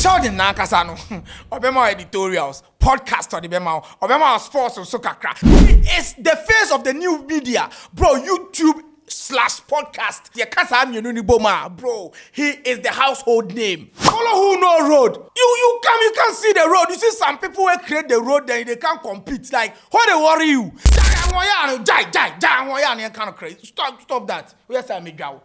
Sheldon Nankasano, Obama editorials, podcast or the Obama sports or soccer. He is the face of the new media, bro. YouTube/podcast. Bro. He is the household name. Follow who know road. You can see the road. You see some people will create the road, then they can't compete. Like, how they worry you? Kind of crazy. Stop that. Where's that go?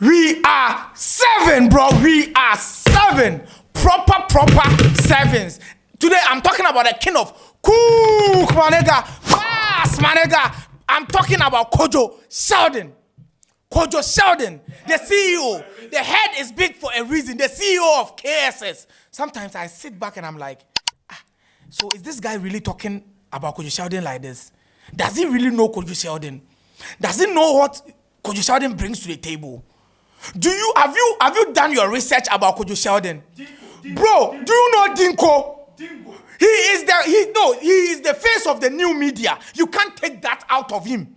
We are 7, bro. We are 7. Proper 7s. Today, I'm talking about the king of cook, manega. Fast, manega. I'm talking about Kwadwo Sheldon. Kwadwo Sheldon, the CEO. The head is big for a reason. The CEO of KSS. Sometimes I sit back and I'm like, so is this guy really talking about Kwadwo Sheldon like this? Does he really know Kwadwo Sheldon? Does he know what Kwadwo Sheldon brings to the table? Have you done your research about Kwadwo Sheldon? Bro, do you know Dinko? He is the face of the new media. You can't take that out of him.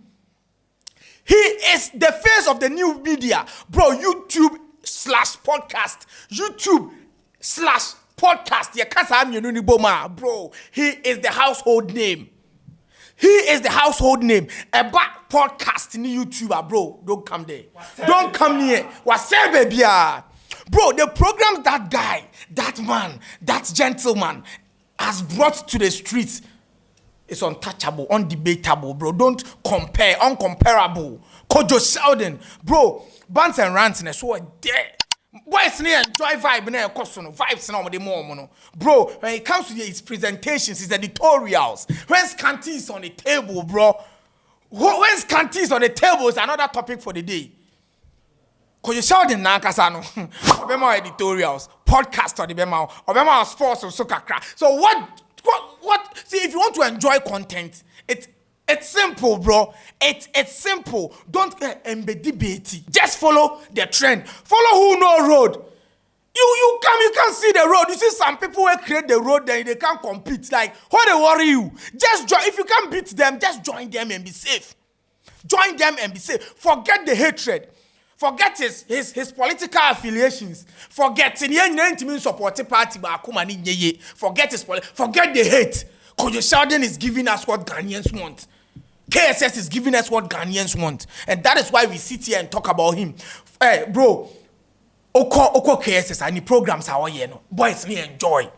He is the face of the new media. Bro, YouTube/podcast. YouTube/podcast. Bro, he is the household name. He is the household name. A back podcast in YouTuber, bro. Don't come there. Don't come near. What's up, baby? Bro, the program that guy, that man, that gentleman has brought to the streets is untouchable, undebatable, bro. Don't compare, uncomparable. Kwadwo Sheldon, bro. Bants and rants and so there. Boys near enjoy vibe na vibes na the more. Bro, when it comes to his presentations, his editorials, when Scanty is on the table, bro. When Scanty is on the table is another topic for the day. Kwadwo Sheldon Nankasano, Obama editorials, podcast or the Obama sports or soccer. So what? See, if you want to enjoy content, it's simple, bro. It's simple. Don't embed debate. Just follow the trend. Follow who know road. You can see the road. You see some people will create the road, then they can't compete. Like, how they worry you? Just join. If you can't beat them, just join them and be safe. Join them and be safe. Forget the hatred. Forget his political affiliations. Forget the support party. Forget forget the hate. Kwadwo Sheldon is giving us what Ghanaians want. KSS is giving us what Ghanaians want. And that is why we sit here and talk about him. Hey, bro, Oko KSS and the programs are here. Boys, we enjoy.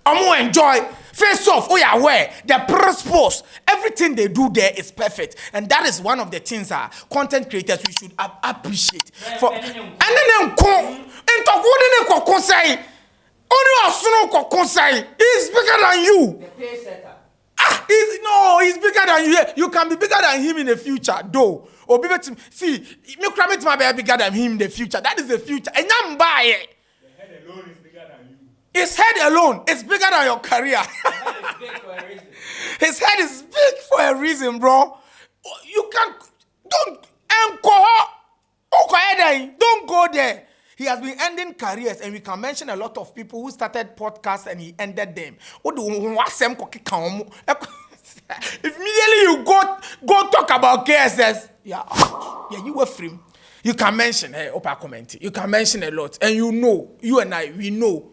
I'm enjoy. Face off, where the principles, everything they do there is perfect. And that is one of the things content creators we should appreciate. For and then he's bigger than you. He's bigger than you. You can be bigger than him in the future, though. Or see, me cramit my be bigger than him in the future. That is the future. And I'm by it. The head alone is bigger than you. His head alone is bigger than your career. His head is big for a reason, bro. You can't don't go there. He has been ending careers, and we can mention a lot of people who started podcasts and he ended them. If immediately you go talk about KSS, yeah, you were free. You can mention, Opa comment. You can mention a lot, and you and I, we know.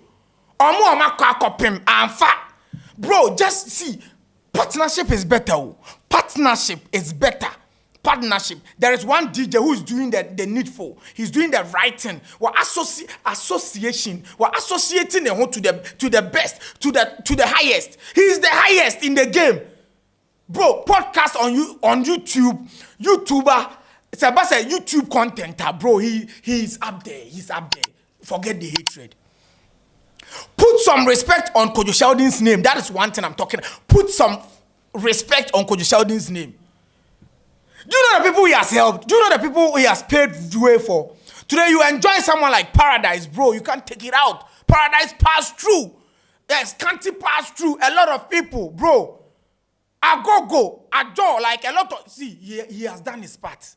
Bro, just see, partnership is better. Partnership is better. Partnership. There is one DJ who is doing the needful. He's doing the right thing. We're association. We're associating the whole to the best, to the highest. He's the highest in the game. Bro, podcast on YouTube, YouTuber. It's about a YouTube contenter, bro. He's up there. He's up there. Forget the hatred. Put some respect on Kwadwo Sheldon's name. That is one thing I'm talking about. Put some respect on Kwadwo Sheldon's name. Do you know the people he has helped? Do you know the people he has paid way for? Today you enjoy someone like Paradise, bro. You can't take it out. Paradise passed through. Yes, Kanti passed through. A lot of people, bro. Adore, like a lot of... See, he has done his part.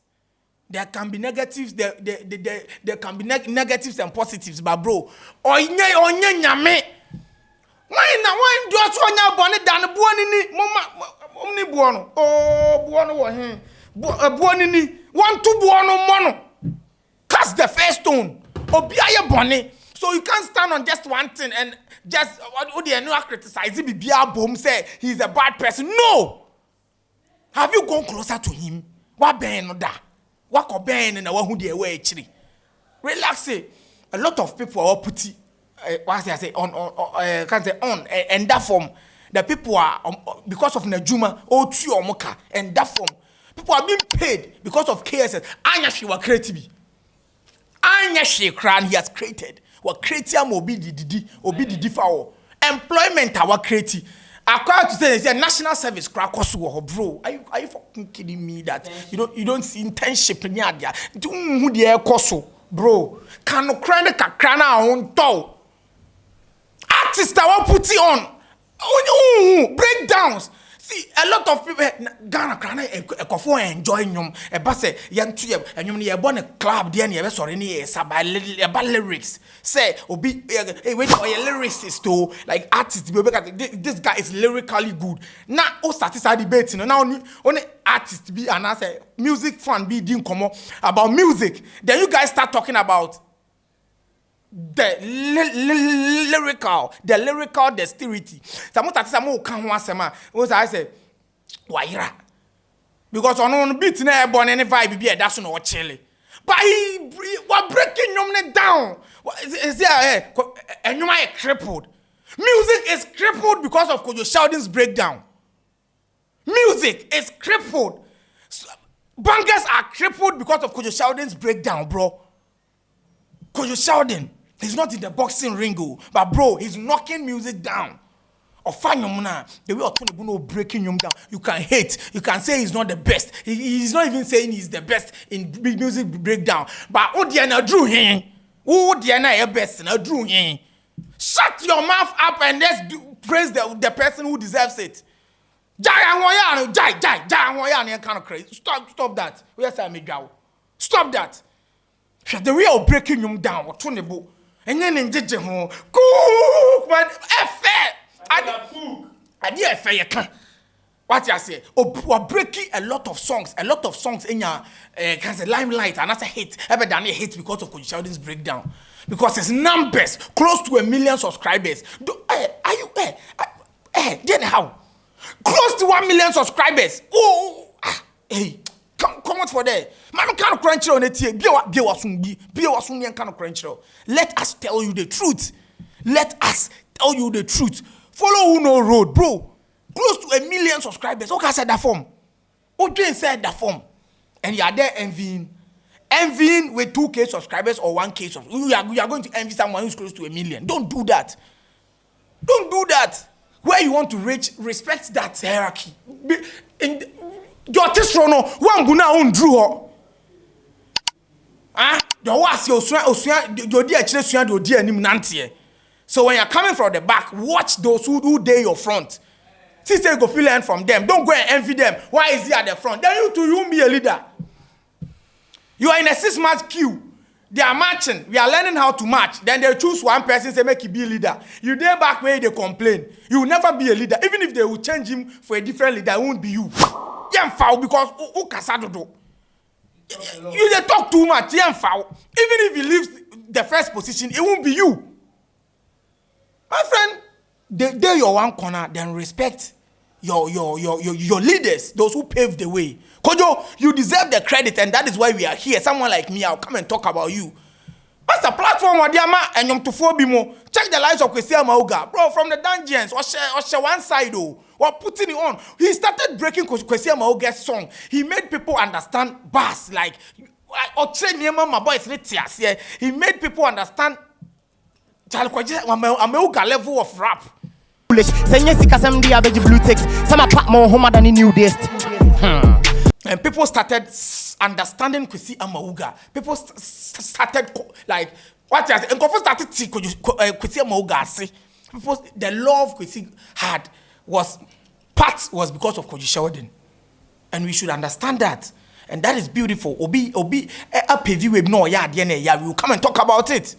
There can be negatives, there can be negatives and positives, but bro, onye nyame. Why do you want to buoni dan buoni ni buono? Oh, buono wa hen. Buoni ni. One to one mono. Cast the first stone. Obiaye bonny. So you can't stand on just one thing and just what the no criticize him be boom say he's a bad person. No. Have you gone closer to him? What ben no da? What ko ben na wa hu de we chiri? Relax. A lot of people are putting what I say on can say on and that form. The people are because of Najuma or two or Moka and that form. People are being paid because of KSS. Anya she was creative. Anya she cran he has created. What creative will be the foul. Employment our creative. According to say, it's a national service crack bro. Are you fucking kidding me that you don't see internship in there? Who the air koso, bro? Can no crank a crana on toe. Artists that will put it on. Breakdowns. See, a lot of people Ghana crana a enjoying them. A basse young tree and you born a club, then you ever saw any about lyrics. Say, obi wait for your lyricist to like artists. This guy is lyrically good. Now, all statistics are debating. Now, only artists be and I say music fan be didn't come up about music. Then you guys start talking about the lyrical dexterity. Some can once a man. What I say, why? Because on beat na born any vibe be that's not chilly. But he was breaking them down. Is there and you might crippled? Music is crippled because of Kwadwo Sheldon's breakdown. Music is crippled. Bangers are crippled because of Kwadwo Sheldon's breakdown, bro. Kwadwo Sheldon. He's not in the boxing ring, but bro, he's knocking music down. Or find the way Otonebuno breaking him down. You can hate, you can say he's not the best. He's not even saying he's the best in music breakdown. But Diana drew him. Diana your best and drew him. Shut your mouth up and let's praise the person who deserves it. Jai kind of crazy. Stop that. Where's Amiga? Stop that. The way of breaking him down, Otonebu. And then in Jiji home, cool, but I did fair you can. What you say? We're breaking a lot of songs in your can say limelight, and that's a hit. Ever done a hit because of Kwadwo Sheldon's breakdown. Because his numbers close to 1 million subscribers. Are you then how? Close to 1 million subscribers. Hey. Come out for there. Man, kind of crunch on it here. Be kind of crunch. Let us tell you the truth. Let us tell you the truth. Follow who no road, bro. Close to 1 million subscribers. Okay, I said that form. Odin said that form. And you are there envying with 2K subscribers or 1K subscribers. You are going to envy someone who's close to 1 million. Don't do that. Don't do that. Where you want to reach, respect that hierarchy. Your test no one guna on drew. Your was your dear children do dear nim nantie. So when you're coming from the back, watch those who dare your front. Sister go feel learn from them. Don't go and envy them. Why is he at the front? Then you be a leader. You are in a 6-month queue. They are marching. We are learning how to march. Then they choose one person say make you be a leader. You there back where they complain. You will never be a leader. Even if they will change him for a different leader, it won't be you. Foul because you they talk too much. Foul. Even if he leaves the first position, it won't be you. My friend, they your one corner, then respect your leaders, those who paved the way. Kwadwo, you deserve the credit, and that is why we are here. Someone like me, I'll come and talk about you. What's the platform where and you to bimo? Check the lives of Kwesi Amauga, bro, from the dungeons or share one side or putting it on. He started breaking Kwesi Amauga's song. He made people understand bass like or train my boys. He made people understand Amauga level of rap. And people started understanding Kwesi Amauga. People started like what you and started to Kwesi Amauga. People the love Kwesi had was because of Kwadwo Sheldon, and we should understand that, and that is beautiful. Obi a PV web no ya we will come and talk about it.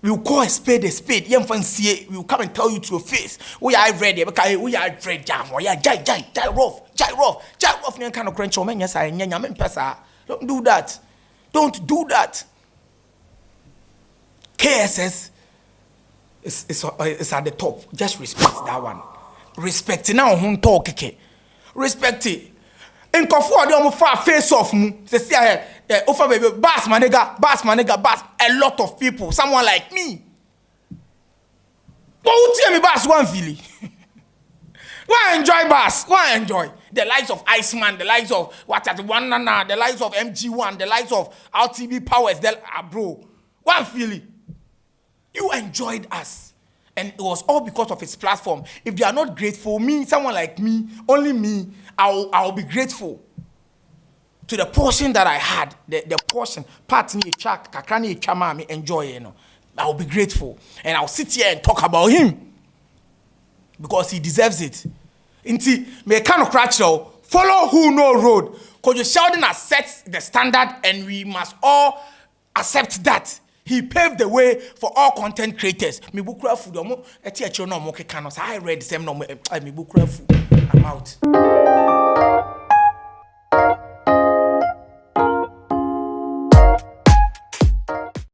We will call a spade a spade. We will come and tell you to your face. We are ready because we are ready. Jai rough. Kind of crunch. Yes, I am pesa. Don't do that. Don't do that. KSS is at the top. Just respect that one. Respect it now. Who talk? Respect it. In Kwadwo, they almost far face off. They say, "Offer baby, bass my nigga, bass." A lot of people. Someone like me. But who tell me bass one feeling? Why enjoy bass? Why enjoy the likes of Iceman, the likes of one nana, the likes of MG1, the likes of RTB Powers, bro. One feeling. You enjoyed us. And it was all because of its platform. If they are not grateful, someone like me, only me, I'll be grateful to the portion that I had, the portion, part me, kakrani, chama, me enjoy, you know. I'll be grateful. And I'll sit here and talk about him. Because he deserves it. Inti, me kind of crash now. Follow who know road. Because Sheldon has set the standard and we must all accept that. He paved the way for all content creators. Me bukura food. I read the same. Me bukura food. I'm out.